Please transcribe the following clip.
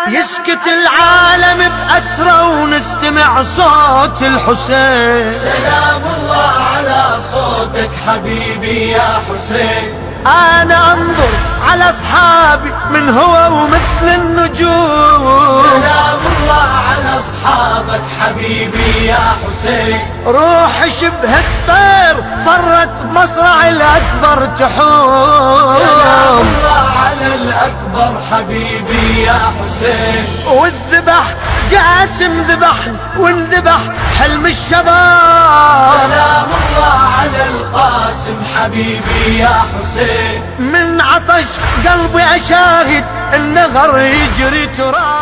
يسكت العالم بأسره ونستمع صوت الحسين. سلام الله على صوتك حبيبي يا حسين. أنا أنظر على أصحابي من هو ومثل النجوم. سلام الله على أصحابك حبيبي يا حسين. روح شبه الطير فرت بمصرع الأكبر تحوم. سلام الله على الأكبر حبيبي يا حسين. والذبح جاسم ذبحن وانذبح حلم الشباب. سلام الله على القاسم حبيبي يا حسين. من عطش قلبي أشاهد النهر يجري تراب.